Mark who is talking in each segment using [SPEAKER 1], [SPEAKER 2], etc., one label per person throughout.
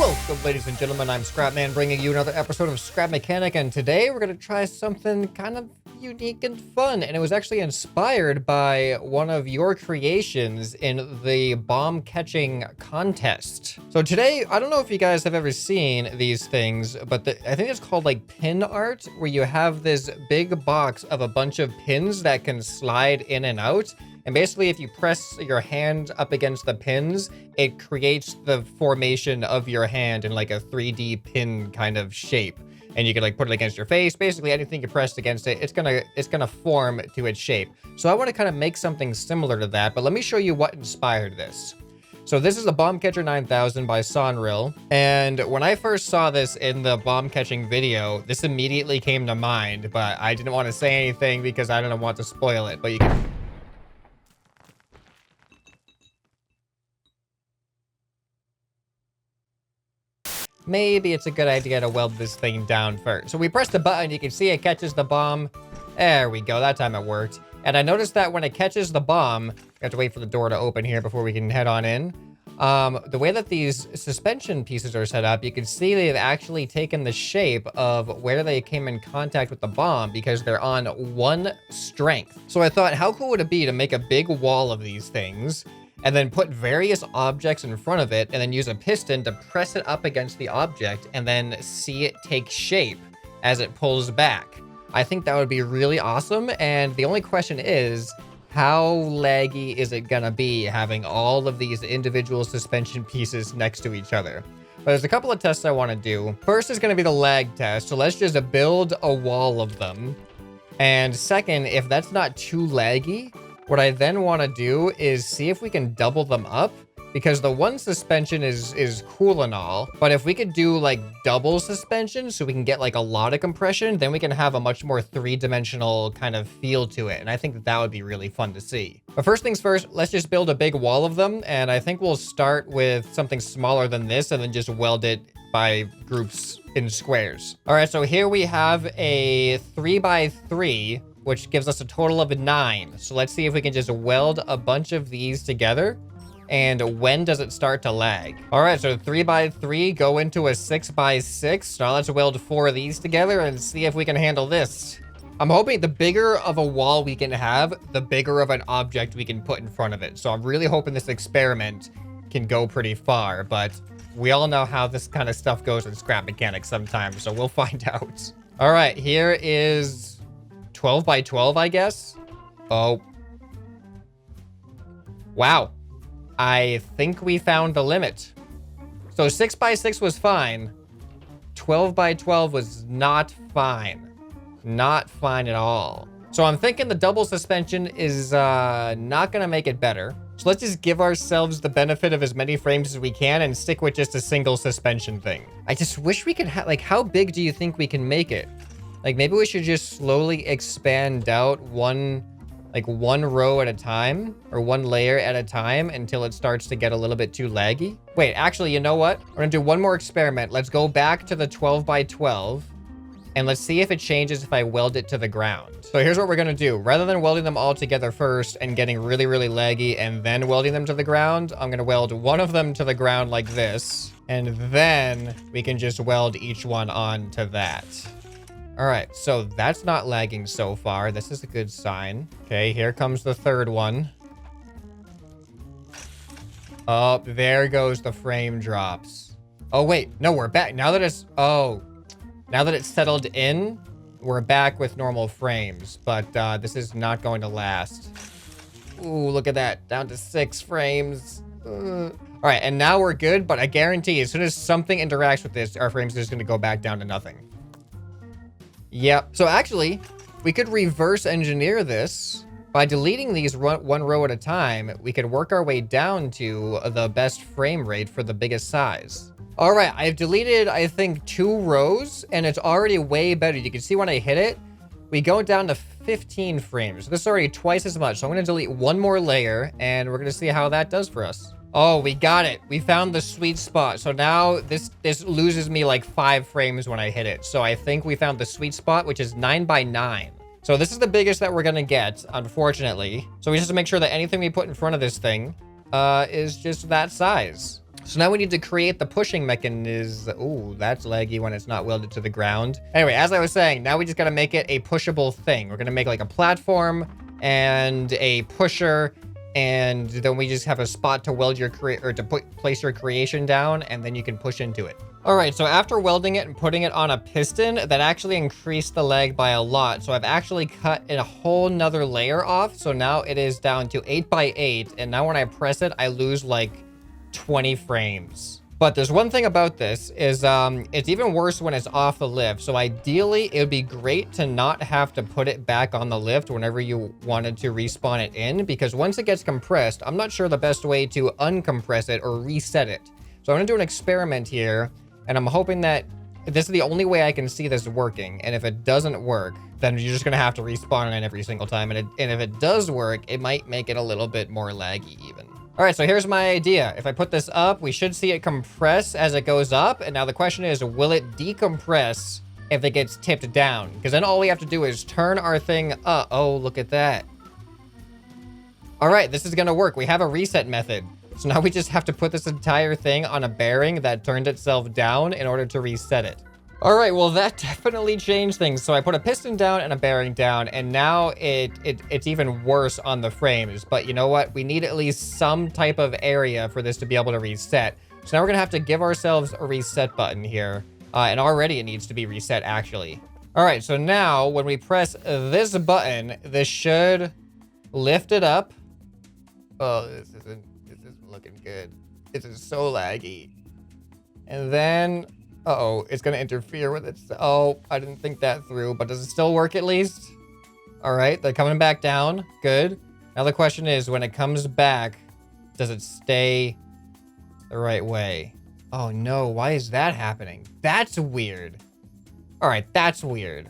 [SPEAKER 1] Welcome, ladies and gentlemen, I'm ScrapMan, bringing you another episode of Scrap Mechanic, and today we're going to try something kind of unique and fun, and it was actually inspired by one of your creations in the bomb catching contest. So today, I don't know if you guys have ever seen these things, but I think it's called like pin art, where you have this big box of a bunch of pins that can slide in and out. And basically, if you press your hand up against the pins, it creates the formation of your hand in like a 3D pin kind of shape. And you can like put it against your face. Basically, anything you press against it, it's gonna form to its shape. So I want to kind of make something similar to that, but let me show you what inspired this. So this is a Bomb Catcher 9000 by Sonril. And when I first saw this in the bomb catching video, this immediately came to mind, but I didn't want to say anything because I didn't want to spoil it. But you can... Maybe it's a good idea to weld this thing down first. So we press the button, you can see it catches the bomb. There we go, that time it worked. And I noticed that when it catches the bomb, we have to wait for the door to open here before we can head on in. The way that these suspension pieces are set up, you can see they've actually taken the shape of where they came in contact with the bomb because they're on one strength. So I thought, how cool would it be to make a big wall of these things and then put various objects in front of it, and then use a piston to press it up against the object, and then see it take shape as it pulls back. I think that would be really awesome, and the only question is, how laggy is it gonna be having all of these individual suspension pieces next to each other? But there's a couple of tests I wanna do. First is gonna be the lag test, so let's just build a wall of them. And second, if that's not too laggy, what I then want to do is see if we can double them up, because the one suspension is cool and all, but if we could do like double suspension so we can get like a lot of compression, then we can have a much more three-dimensional kind of feel to it. And I think that that would be really fun to see. But first things first, let's just build a big wall of them. And I think we'll start with something smaller than this and then just weld it by groups in squares. All right, so here we have a 3x3, which gives us a total of 9. So let's see if we can just weld a bunch of these together. And when does it start to lag? All right, so 3x3 go into a 6x6. Now let's weld 4 of these together and see if we can handle this. I'm hoping the bigger of a wall we can have, the bigger of an object we can put in front of it. So I'm really hoping this experiment can go pretty far, but we all know how this kind of stuff goes in scrap mechanics sometimes, so we'll find out. All right, here is 12x12, I guess. Oh. Wow. I think we found the limit. So 6x6 was fine. 12x12 was not fine. Not fine at all. So I'm thinking the double suspension is not gonna make it better. So let's just give ourselves the benefit of as many frames as we can and stick with just a single suspension thing. I just wish we could have, like, how big do you think we can make it? Like, maybe we should just slowly expand out one row at a time, or one layer at a time, until it starts to get a little bit too laggy. Wait, actually, you know what? We're gonna do one more experiment. Let's go back to the 12x12, and let's see if it changes if I weld it to the ground. So here's what we're gonna do. Rather than welding them all together first and getting really, really laggy and then welding them to the ground, I'm gonna weld one of them to the ground like this, and then we can just weld each one onto that. All right, so that's not lagging so far. This is a good sign. Okay, here comes the third one. Oh, there goes the frame drops. Oh, wait, no, we're back. Now that it's settled in, we're back with normal frames, but this is not going to last. Ooh, look at that, down to 6 frames. All right, and now we're good, but I guarantee as soon as something interacts with this, our frames are just gonna go back down to nothing. Yep. So actually, we could reverse engineer this. By deleting these one row at a time, we could work our way down to the best frame rate for the biggest size. All right, I've deleted, I think, 2 rows, and it's already way better. You can see when I hit it, we go down to 15 frames. This is already twice as much. So I'm gonna delete one more layer, and we're gonna see how that does for us. Oh, we got it. We found the sweet spot. So now this loses me like 5 frames when I hit it. So I think we found the sweet spot, which is 9x9. So this is the biggest that we're gonna get, unfortunately. So we just have to make sure that anything we put in front of this thing is just that size. So now we need to create the pushing mechanism. Ooh, that's laggy when it's not welded to the ground. Anyway, as I was saying, now we just gotta make it a pushable thing. We're gonna make like a platform and a pusher, and then we just have a spot to weld your place your creation down, and then you can push into it. All right, so after welding it and putting it on a piston, that actually increased the lag by a lot. So I've actually cut a whole nother layer off. So now it is down to 8 by 8, and now when I press it, I lose like 20 frames. But there's one thing about this is it's even worse when it's off the lift. So ideally, it would be great to not have to put it back on the lift whenever you wanted to respawn it in, because once it gets compressed, I'm not sure the best way to uncompress it or reset it. So I'm gonna do an experiment here, and I'm hoping that this is the only way I can see this working. And if it doesn't work, then you're just gonna have to respawn it in every single time. And if it does work, it might make it a little bit more laggy even. All right, so here's my idea. If I put this up, we should see it compress as it goes up. And now the question is, will it decompress if it gets tipped down? Because then all we have to do is turn our thing up. Oh, look at that. All right, this is gonna work. We have a reset method. So now we just have to put this entire thing on a bearing that turned itself down in order to reset it. All right, well, that definitely changed things. So I put a piston down and a bearing down, and now it's even worse on the frames. But you know what? We need at least some type of area for this to be able to reset. So now we're gonna have to give ourselves a reset button here. And already it needs to be reset, actually. All right, so now when we press this button, this should lift it up. Oh, this isn't looking good. This is so laggy. And then... uh-oh, it's gonna interfere with it. Oh, I didn't think that through, but does it still work at least? All right, they're coming back down. Good. Now the question is, when it comes back, does it stay the right way? Oh no, why is that happening? That's weird. All right, that's weird.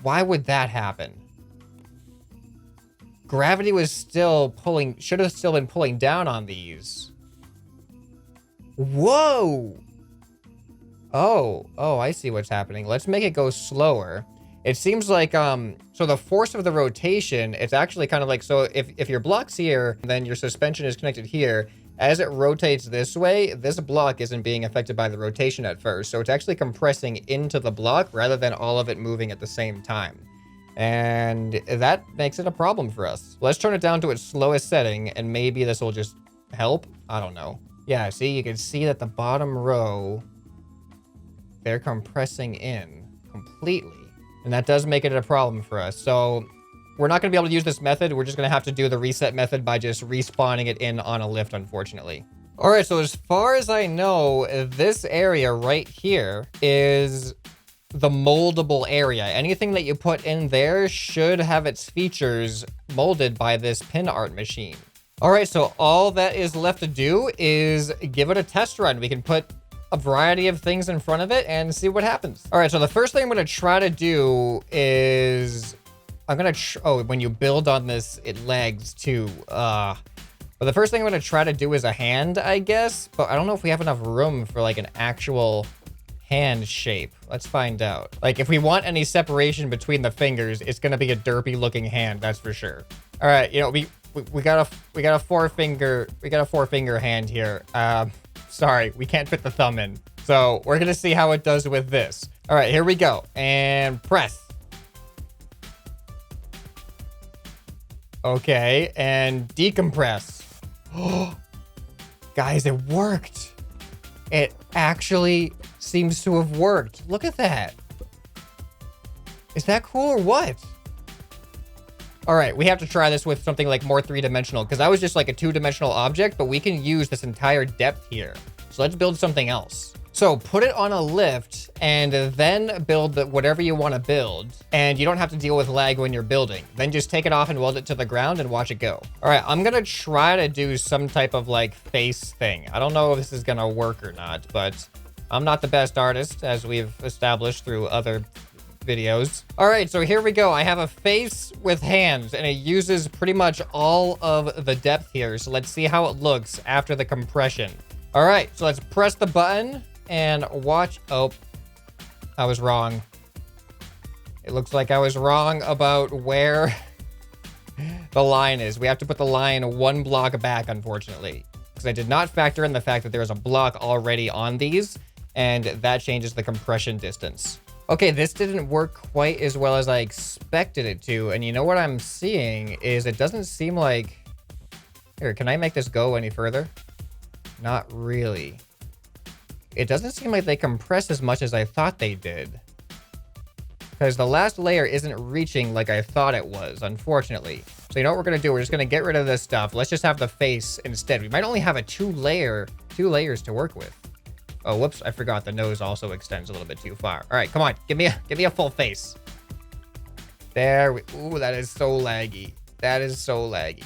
[SPEAKER 1] Why would that happen? Gravity was still pulling, should have still been pulling down on these. Whoa! Oh, I see what's happening. Let's make it go slower. It seems like, so the force of the rotation, it's actually kind of like, so if your block's here, then your suspension is connected here. As it rotates this way, this block isn't being affected by the rotation at first. So it's actually compressing into the block rather than all of it moving at the same time. And that makes it a problem for us. Let's turn it down to its slowest setting, and maybe this will just help. I don't know. Yeah, see, you can see that the bottom row, they're compressing in completely. And that does make it a problem for us. So we're not going to be able to use this method. We're just going to have to do the reset method by just respawning it in on a lift, unfortunately. All right, so as far as I know, this area right here is the moldable area. Anything that you put in there should have its features molded by this pin art machine. All right, so all that is left to do is give it a test run. We can put a variety of things in front of it and see what happens. All right, so the first thing I'm gonna try to do is when you build on this, it lags too. But the first thing I'm gonna try to do is a hand, I guess, but I don't know if we have enough room for like an actual hand shape. Let's find out. Like if we want any separation between the fingers, it's gonna be a derpy looking hand, that's for sure. All right, you know, we got a four finger hand here. Sorry, we can't fit the thumb in. So we're gonna see how it does with this. All right, here we go. And press. Okay, and decompress. Oh, guys, it worked. It actually seems to have worked. Look at that. Is that cool or what? All right, we have to try this with something like more three-dimensional, because that was just like a two-dimensional object, but we can use this entire depth here. So let's build something else. So put it on a lift and then build whatever you want to build. And you don't have to deal with lag when you're building. Then just take it off and weld it to the ground and watch it go. All right, I'm going to try to do some type of like face thing. I don't know if this is going to work or not, but I'm not the best artist, as we've established through other videos. All right, so here we go. I have a face with hands and it uses pretty much all of the depth here. So let's see how it looks after the compression. All right, so let's press the button and watch. Oh, I was wrong. It looks like I was wrong about where the line is. We have to put the line one block back, unfortunately. because I did not factor in the fact that there is a block already on these, and that changes the compression distance. Okay, this didn't work quite as well as I expected it to, and you know what I'm seeing is it doesn't seem like... Here, can I make this go any further? Not really. It doesn't seem like they compress as much as I thought they did. Because the last layer isn't reaching like I thought it was, unfortunately. So you know what we're going to do? We're just going to get rid of this stuff. Let's just have the face instead. We might only have a two layers to work with. Oh, whoops. I forgot the nose also extends a little bit too far. All right, come on. Give me a full face. There we... Ooh, that is so laggy. That is so laggy.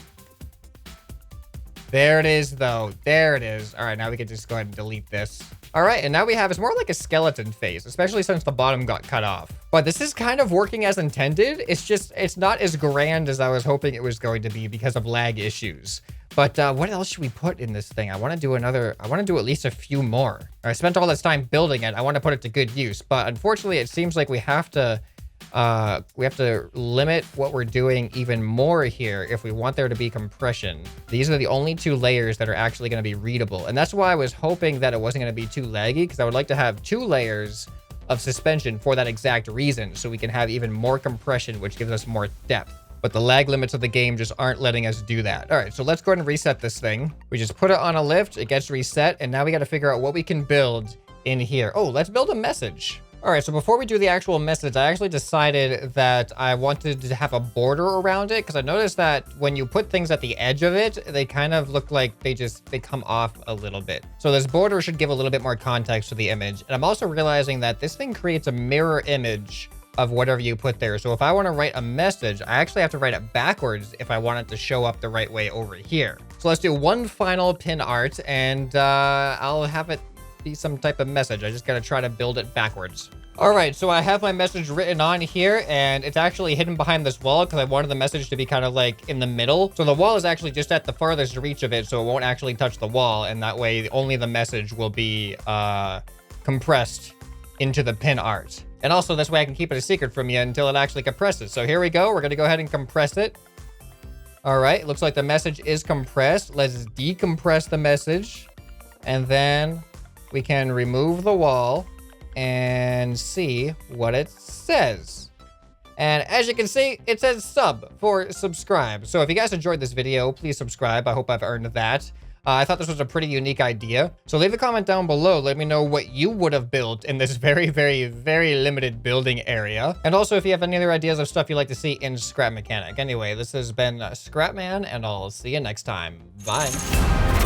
[SPEAKER 1] There it is, though. There it is. All right, now we can just go ahead and delete this. All right, and now we have, it's more like a skeleton face, especially since the bottom got cut off. But this is kind of working as intended. It's just, it's not as grand as I was hoping it was going to be because of lag issues. But what else should we put in this thing? I want to do at least a few more. I spent all this time building it. I want to put it to good use. But unfortunately, it seems like we have to limit what we're doing even more here if we want there to be compression. These are the only two layers that are actually going to be readable. And that's why I was hoping that it wasn't going to be too laggy, because I would like to have two layers of suspension for that exact reason, so we can have even more compression, which gives us more depth. But the lag limits of the game just aren't letting us do that. All right, so let's go ahead and reset this thing. We just put it on a lift, it gets reset, and now we got to figure out what we can build in here. Oh, let's build a message. All right, so before we do the actual message, I actually decided that I wanted to have a border around it, because I noticed that when you put things at the edge of it, they kind of look like they come off a little bit. So this border should give a little bit more context to the image. And I'm also realizing that this thing creates a mirror image of whatever you put there. So if I want to write a message, I actually have to write it backwards if I want it to show up the right way over here. So let's do one final pin art, and I'll have it be some type of message. I just got to try to build it backwards. All right, so I have my message written on here, and it's actually hidden behind this wall because I wanted the message to be kind of like in the middle. So the wall is actually just at the farthest reach of it, so it won't actually touch the wall, and that way only the message will be compressed into the pin art. And also this way I can keep it a secret from you until it actually compresses. So here we go. We're going to go ahead and compress it. All right, looks like the message is compressed. Let's decompress the message, and then we can remove the wall and see what it says. And as you can see, it says sub for subscribe. So if you guys enjoyed this video, please subscribe. I hope I've earned that. I thought this was a pretty unique idea. So leave a comment down below. Let me know what you would have built in this very, very, very limited building area. And also if you have any other ideas of stuff you'd like to see in Scrap Mechanic. Anyway, this has been ScrapMan, and I'll see you next time. Bye.